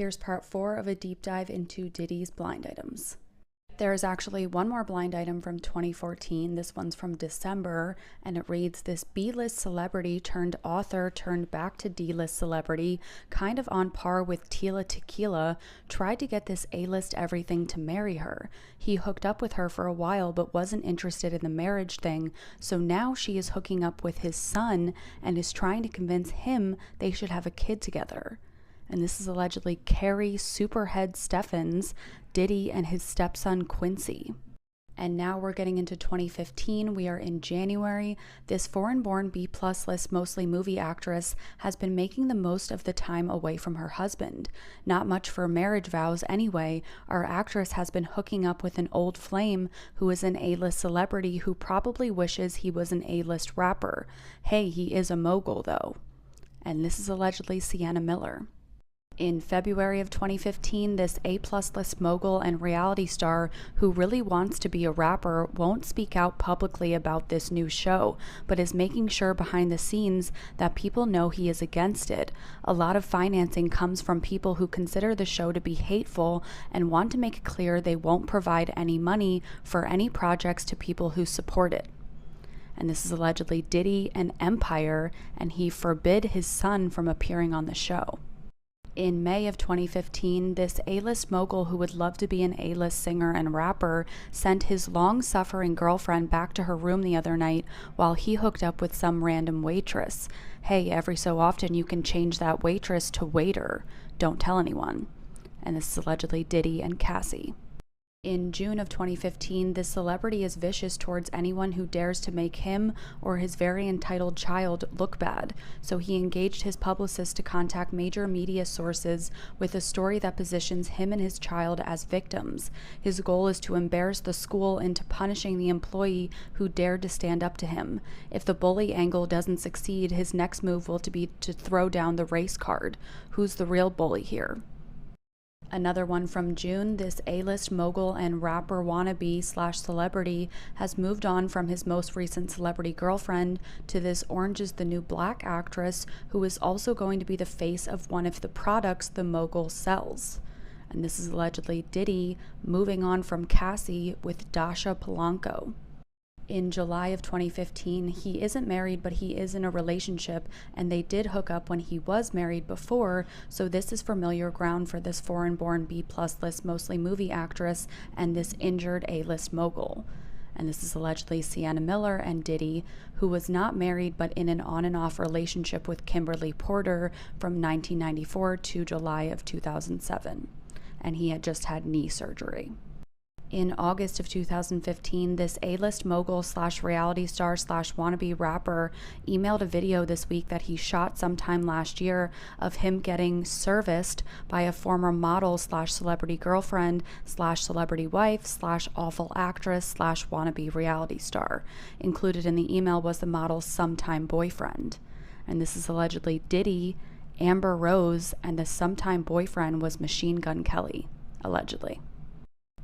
Here's part 4 of a deep dive into Diddy's blind items. There is actually one more blind item from 2014. This one's from December, and it reads, this B-list celebrity turned author turned back to D-list celebrity, kind of on par with Tila Tequila, tried to get this A-list everything to marry her. He hooked up with her for a while but wasn't interested in the marriage thing, so now she is hooking up with his son and is trying to convince him they should have a kid together. And this is allegedly Carrie Superhead Steffens, Diddy, and his stepson Quincy. And now we're getting into 2015. We are in January. This foreign-born B-plus list, mostly movie actress, has been making the most of the time away from her husband. Not much for marriage vows anyway. Our actress has been hooking up with an old flame who is an A-list celebrity who probably wishes he was an A-list rapper. Hey, he is a mogul though. And this is allegedly Sienna Miller. In February of 2015, this A-plus list mogul and reality star who really wants to be a rapper won't speak out publicly about this new show, but is making sure behind the scenes that people know he is against it. A lot of financing comes from people who consider the show to be hateful and want to make it clear they won't provide any money for any projects to people who support it. And this is allegedly Diddy and Empire, and he forbid his son from appearing on the show. In May of 2015, this A-list mogul who would love to be an A-list singer and rapper sent his long-suffering girlfriend back to her room the other night while he hooked up with some random waitress. Hey, every so often you can change that waitress to waiter. Don't tell anyone. And this is allegedly Diddy and Cassie. In June of 2015, this celebrity is vicious towards anyone who dares to make him or his very entitled child look bad, so he engaged his publicist to contact major media sources with a story that positions him and his child as victims. His goal is to embarrass the school into punishing the employee who dared to stand up to him. If the bully angle doesn't succeed, his next move will be to throw down the race card. Who's the real bully here? Another one from June, this A-list mogul and rapper wannabe / celebrity has moved on from his most recent celebrity girlfriend to this Orange is the New Black actress who is also going to be the face of one of the products the mogul sells. And this is allegedly Diddy moving on from Cassie with Dasha Polanco. In July of 2015, he isn't married, but he is in a relationship, and they did hook up when he was married before, so this is familiar ground for this foreign-born B-plus list, mostly movie actress, and this injured A-list mogul. And this is allegedly Sienna Miller and Diddy, who was not married, but in an on-and-off relationship with Kimberly Porter from 1994 to July of 2007, and he had just had knee surgery. In August of 2015, this A-list mogul / reality star / wannabe rapper emailed a video this week that he shot sometime last year of him getting serviced by a former model / celebrity girlfriend / celebrity wife / awful actress / wannabe reality star. Included in the email was the model's sometime boyfriend. And this is allegedly Diddy, Amber Rose, and the sometime boyfriend was Machine Gun Kelly, allegedly.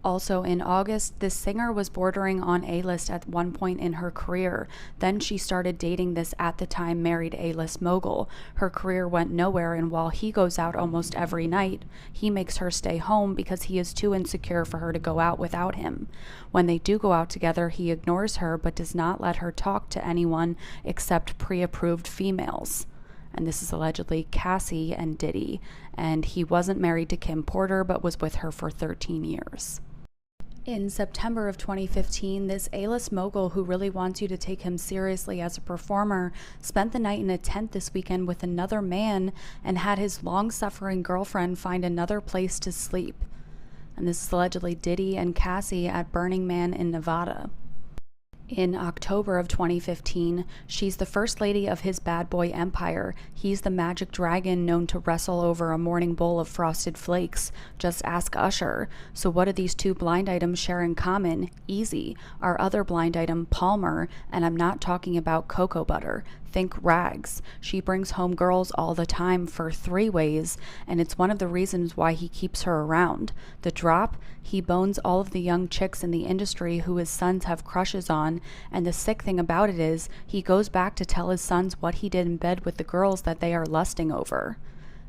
Also in August, this singer was bordering on A-list at one point in her career. Then she started dating this at the time married A-list mogul. Her career went nowhere, and while he goes out almost every night, he makes her stay home because he is too insecure for her to go out without him. When they do go out together, he ignores her but does not let her talk to anyone except pre-approved females. And this is allegedly Cassie and Diddy, and he wasn't married to Kim Porter but was with her for 13 years. In September of 2015, this A-list mogul who really wants you to take him seriously as a performer spent the night in a tent this weekend with another man and had his long-suffering girlfriend find another place to sleep. And this is allegedly Diddy and Cassie at Burning Man in Nevada. In October of 2015, she's the first lady of his bad boy empire. He's the magic dragon known to wrestle over a morning bowl of frosted flakes. Just ask Usher. So what do these two blind items share in common? Easy. Our other blind item, Palmer, and I'm not talking about cocoa butter. Think rags. She brings home girls all the time for 3 ways, and it's one of the reasons why he keeps her around. The drop, he bones all of the young chicks in the industry who his sons have crushes on, and the sick thing about it is he goes back to tell his sons what he did in bed with the girls that they are lusting over.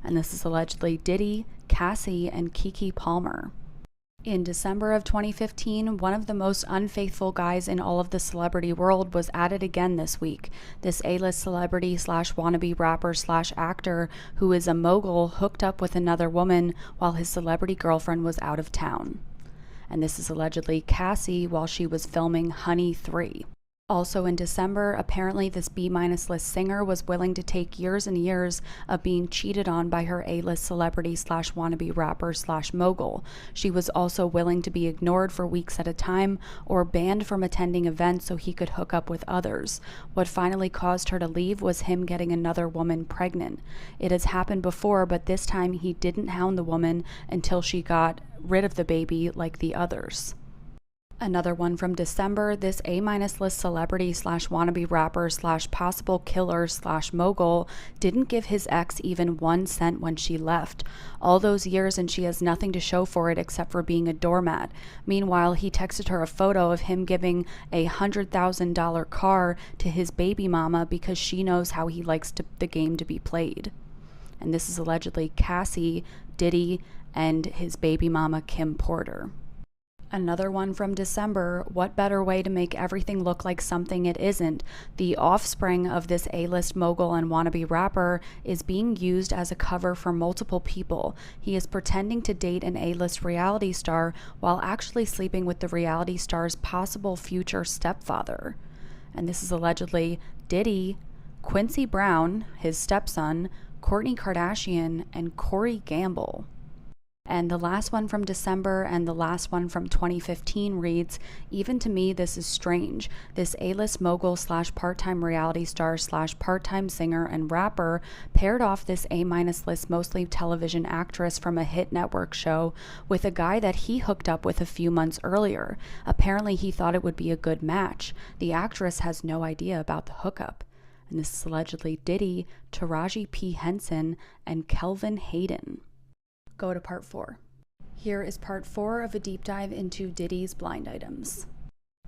And this is allegedly Diddy, Cassie, and Keke Palmer. In December of 2015, one of the most unfaithful guys in all of the celebrity world was at it again this week. This A-list celebrity slash wannabe rapper slash actor who is a mogul hooked up with another woman while his celebrity girlfriend was out of town. And this is allegedly Cassie while she was filming Honey 3. Also in December, apparently this B-list singer was willing to take years and years of being cheated on by her A-list celebrity slash wannabe rapper slash mogul. She was also willing to be ignored for weeks at a time or banned from attending events so he could hook up with others. What finally caused her to leave was him getting another woman pregnant. It has happened before, but this time he didn't hound the woman until she got rid of the baby like the others. Another one from December, this A-list celebrity slash wannabe rapper slash possible killer slash mogul didn't give his ex even 1 cent when she left. All those years and she has nothing to show for it except for being a doormat. Meanwhile, he texted her a photo of him giving a $100,000 car to his baby mama because she knows how he likes the game to be played. And this is allegedly Cassie, Diddy, and his baby mama Kim Porter. Another one from December, what better way to make everything look like something it isn't? The offspring of this A-list mogul and wannabe rapper is being used as a cover for multiple people. He is pretending to date an A-list reality star while actually sleeping with the reality star's possible future stepfather. And this is allegedly Diddy, Quincy Brown, his stepson, Kourtney Kardashian, and Corey Gamble. And the last one from December and the last one from 2015 reads, even to me, this is strange. This A-list mogul slash part-time reality star slash part-time singer and rapper paired off this A-list mostly television actress from a hit network show with a guy that he hooked up with a few months earlier. Apparently he thought it would be a good match. The actress has no idea about the hookup. And this is allegedly Diddy, Taraji P. Henson, and Kelvin Hayden. Go to part 4. Here is part 4 of a deep dive into Diddy's blind items.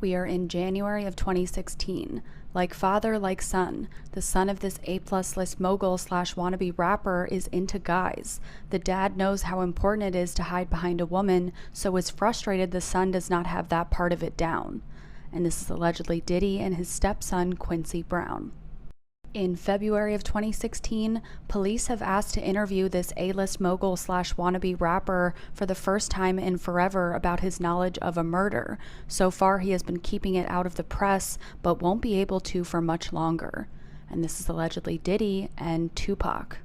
We are in January of 2016. Like father, like son, the son of this A-plus list mogul slash wannabe rapper is into guys. The dad knows how important it is to hide behind a woman, so is frustrated the son does not have that part of it down. And this is allegedly Diddy and his stepson Quincy Brown. In February of 2016, police have asked to interview this A-list mogul slash wannabe rapper for the first time in forever about his knowledge of a murder. So far, he has been keeping it out of the press, but won't be able to for much longer. And this is allegedly Diddy and Tupac.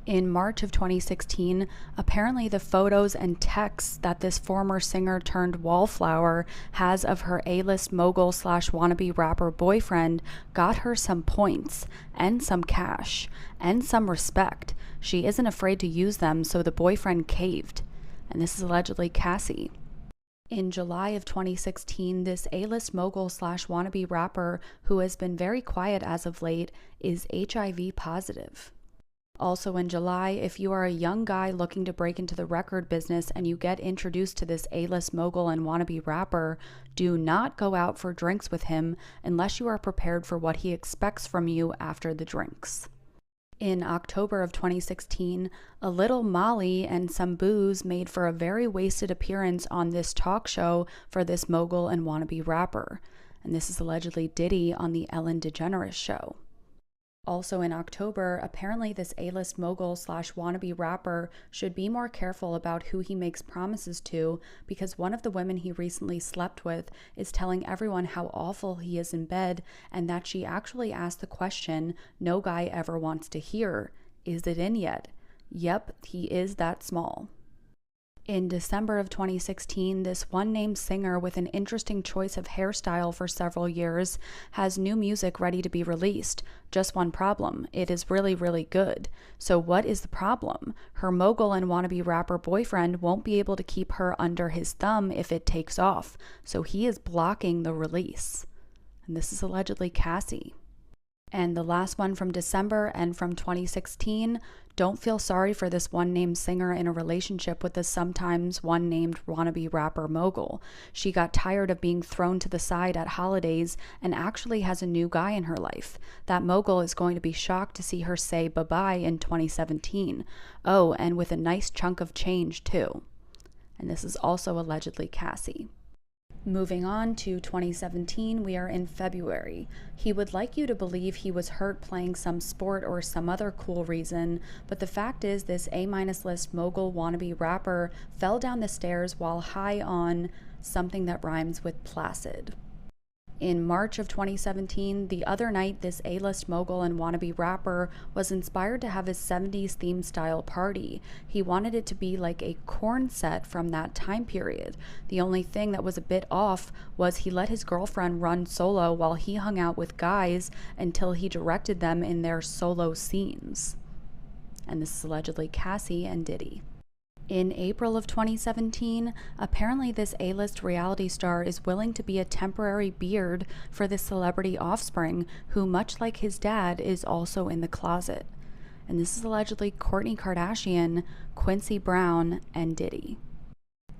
In March of 2016, apparently the photos and texts that this former singer turned wallflower has of her A-list mogul slash wannabe rapper boyfriend got her some points and some cash and some respect. She isn't afraid to use them, so the boyfriend caved. And this is allegedly Cassie. In July of 2016, this A-list mogul slash wannabe rapper, who has been very quiet as of late, is HIV positive. Also in July, if you are a young guy looking to break into the record business and you get introduced to this A-list mogul and wannabe rapper, do not go out for drinks with him unless you are prepared for what he expects from you after the drinks. In October of 2016, a little Molly and some booze made for a very wasted appearance on this talk show for this mogul and wannabe rapper. And this is allegedly Diddy on the Ellen DeGeneres show. Also in October, apparently this A-list mogul slash wannabe rapper should be more careful about who he makes promises to because one of the women he recently slept with is telling everyone how awful he is in bed and that she actually asked the question no guy ever wants to hear, is it in yet? Yep, he is that small. In December of 2016, this one-named singer with an interesting choice of hairstyle for several years has new music ready to be released. Just one problem, it is really, really good. So what is the problem? Her mogul and wannabe rapper boyfriend won't be able to keep her under his thumb if it takes off, so he is blocking the release. And this is allegedly Cassie. And the last one from December and from 2016, don't feel sorry for this one-named singer in a relationship with the sometimes one-named wannabe rapper mogul. She got tired of being thrown to the side at holidays and actually has a new guy in her life. That mogul is going to be shocked to see her say bye-bye in 2017. Oh, and with a nice chunk of change too. And this is also allegedly Cassie. Moving on to 2017, we are in February. He would like you to believe he was hurt playing some sport or some other cool reason, but the fact is this A-list mogul wannabe rapper fell down the stairs while high on something that rhymes with placid. In March of 2017, the other night, this A-list mogul and wannabe rapper was inspired to have his 70s theme style party. He wanted it to be like a corn set from that time period. The only thing that was a bit off was he let his girlfriend run solo while he hung out with guys until he directed them in their solo scenes. And this is allegedly Cassie and Diddy. In April of 2017, apparently this A-list reality star is willing to be a temporary beard for the celebrity offspring, who, much like his dad, is also in the closet. And this is allegedly Kourtney Kardashian, Quincy Brown, and Diddy.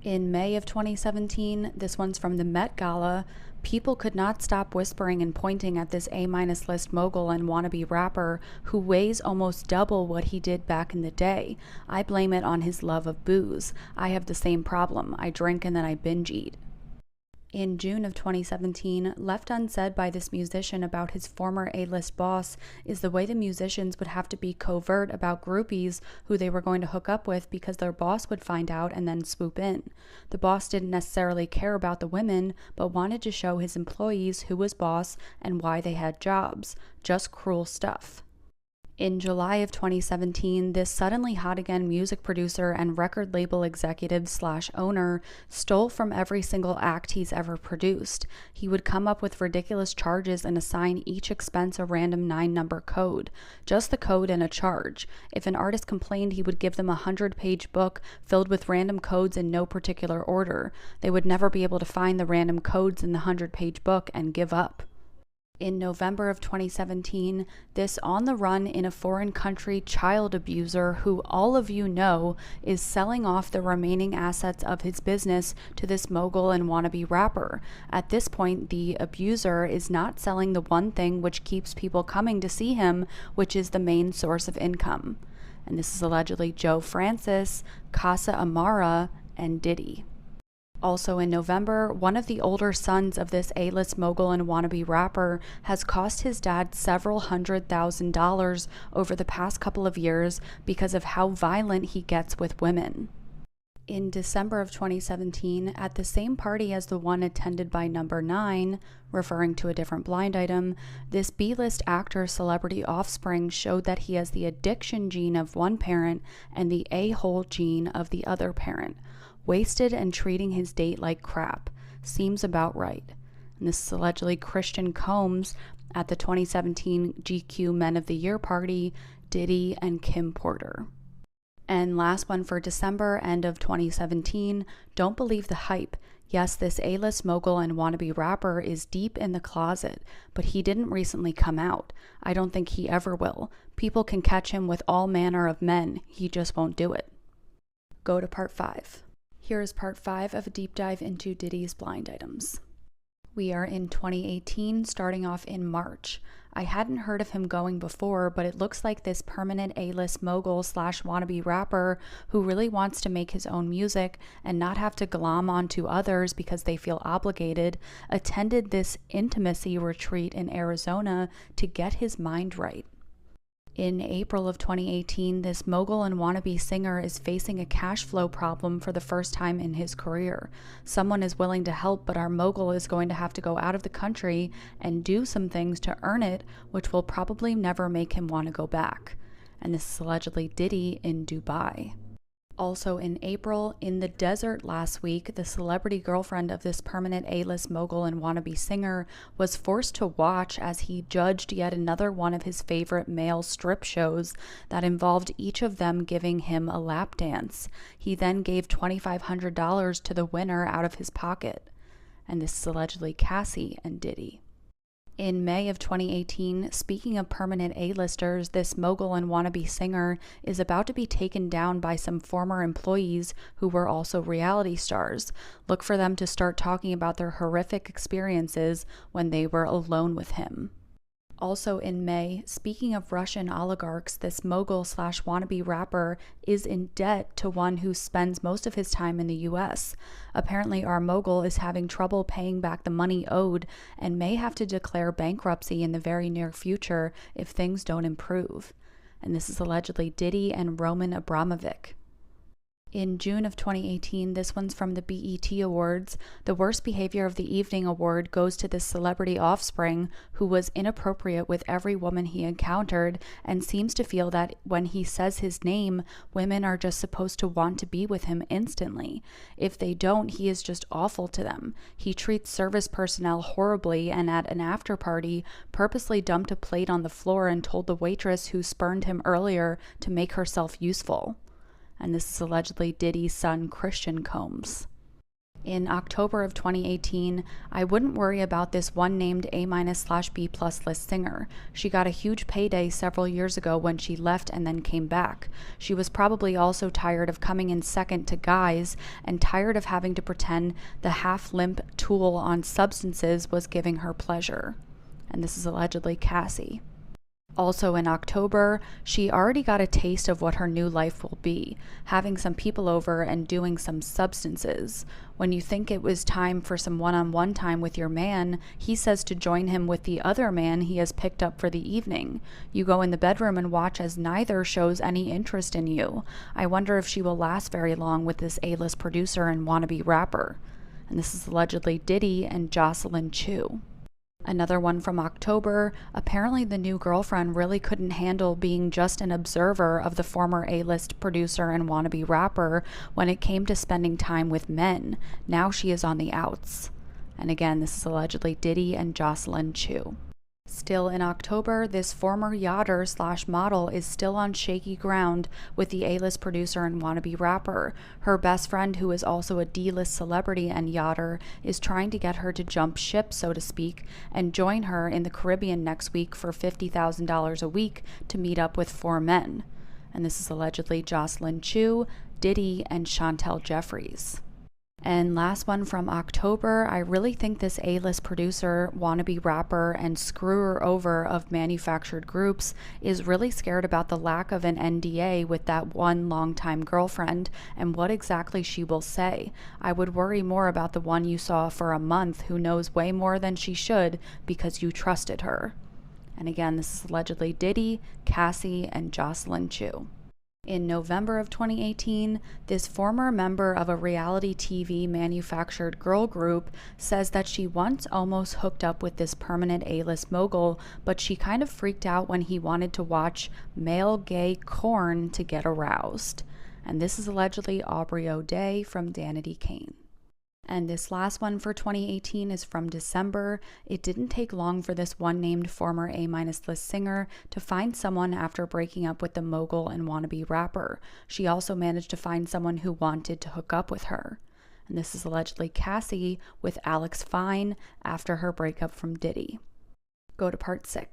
In May of 2017, this one's from the Met Gala, people could not stop whispering and pointing at this A-list mogul and wannabe rapper who weighs almost double what he did back in the day. I blame it on his love of booze. I have the same problem. I drink and then I binge eat. In June of 2017, left unsaid by this musician about his former A-list boss is the way the musicians would have to be covert about groupies who they were going to hook up with because their boss would find out and then swoop in. The boss didn't necessarily care about the women, but wanted to show his employees who was boss and why they had jobs. Just cruel stuff. In July of 2017, this suddenly hot again music producer and record label executive / owner stole from every single act he's ever produced. He would come up with ridiculous charges and assign each expense a random 9-number code. Just the code and a charge. If an artist complained, he would give them a 100-page book filled with random codes in no particular order. They would never be able to find the random codes in the 100-page book and give up. In November of 2017, this on-the-run in a foreign country child abuser who all of you know is selling off the remaining assets of his business to this mogul and wannabe rapper. At this point, the abuser is not selling the one thing which keeps people coming to see him, which is the main source of income. And this is allegedly Joe Francis, Casa Amara, and Diddy. Also in November, one of the older sons of this A-list mogul and wannabe rapper has cost his dad several $100,000 over the past couple of years because of how violent he gets with women. In December of 2017, at the same party as the one attended by number 9, referring to a different blind item, this B-list actor celebrity offspring showed that he has the addiction gene of one parent and the a-hole gene of the other parent. Wasted and treating his date like crap. Seems about right. And this is allegedly Christian Combs at the 2017 GQ Men of the Year party, Diddy and Kim Porter. And last one for December, end of 2017, don't believe the hype. Yes, this A-list mogul and wannabe rapper is deep in the closet, but he didn't recently come out. I don't think he ever will. People can catch him with all manner of men. He just won't do it. Go to part 5. Here is part 5 of a deep dive into Diddy's blind items. We are in 2018, starting off in March. I hadn't heard of him going before, but it looks like this permanent A-list mogul / wannabe rapper who really wants to make his own music and not have to glom onto others because they feel obligated, attended this intimacy retreat in Arizona to get his mind right. In April of 2018, this mogul and wannabe singer is facing a cash flow problem for the first time in his career. Someone is willing to help, but our mogul is going to have to go out of the country and do some things to earn it, which will probably never make him want to go back. And this is allegedly Diddy in Dubai. Also in April, in the desert last week, the celebrity girlfriend of this permanent A-list mogul and wannabe singer was forced to watch as he judged yet another one of his favorite male strip shows that involved each of them giving him a lap dance. He then gave $2,500 to the winner out of his pocket. And this is allegedly Cassie and Diddy. In May of 2018, speaking of permanent A-listers, this mogul and wannabe singer is about to be taken down by some former employees who were also reality stars. Look for them to start talking about their horrific experiences when they were alone with him. Also in May, speaking of Russian oligarchs, this mogul slash wannabe rapper is in debt to one who spends most of his time in the US. Apparently, our mogul is having trouble paying back the money owed and may have to declare bankruptcy in the very near future if things don't improve. And this is allegedly Diddy and Roman Abramovich. In June of 2018, this one's from the BET Awards. The Worst Behavior of the Evening award goes to this celebrity offspring who was inappropriate with every woman he encountered and seems to feel that when he says his name, women are just supposed to want to be with him instantly. If they don't, he is just awful to them. He treats service personnel horribly and at an after party purposely dumped a plate on the floor and told the waitress who spurned him earlier to make herself useful. And this is allegedly Diddy's son, Christian Combs. In October of 2018, I wouldn't worry about this one named A-/B+ list singer. She got a huge payday several years ago when she left and then came back. She was probably also tired of coming in second to guys and tired of having to pretend the half-limp tool on substances was giving her pleasure. And this is allegedly Cassie. Also in October, she already got a taste of what her new life will be, having some people over and doing some substances. When you think it was time for some one-on-one time with your man, he says to join him with the other man he has picked up for the evening. You go in the bedroom and watch as neither shows any interest in you. I wonder if she will last very long with this A-list producer and wannabe rapper. And this is allegedly Diddy and Jocelyn Chu. Another one from October, apparently the new girlfriend really couldn't handle being just an observer of the former A-list producer and wannabe rapper when it came to spending time with men. Now she is on the outs. And again, this is allegedly Diddy and Jocelyn Chu. Still in October, this former yachter slash model is still on shaky ground with the A-list producer and wannabe rapper. Her best friend, who is also a D-list celebrity and yachter, is trying to get her to jump ship, so to speak, and join her in the Caribbean next week for $50,000 a week to meet up with 4 men. And this is allegedly Jocelyn Chu, Diddy, and Chantel Jeffries. And last one from October, I really think this A-list producer, wannabe rapper, and screwer over of manufactured groups is really scared about the lack of an NDA with that one longtime girlfriend and what exactly she will say. I would worry more about the one you saw for a month who knows way more than she should because you trusted her. And again, this is allegedly Diddy, Cassie, and Jocelyn Chu. In November of 2018, this former member of a reality TV manufactured girl group says that she once almost hooked up with this permanent A-list mogul, but she kind of freaked out when he wanted to watch male gay porn to get aroused. And this is allegedly Aubrey O'Day from Danity Kane. And this last one for 2018 is from December. It didn't take long for this one named former A- list singer to find someone after breaking up with the mogul and wannabe rapper. She also managed to find someone who wanted to hook up with her. And this is allegedly Cassie with Alex Fine after her breakup from Diddy. Go to part 6.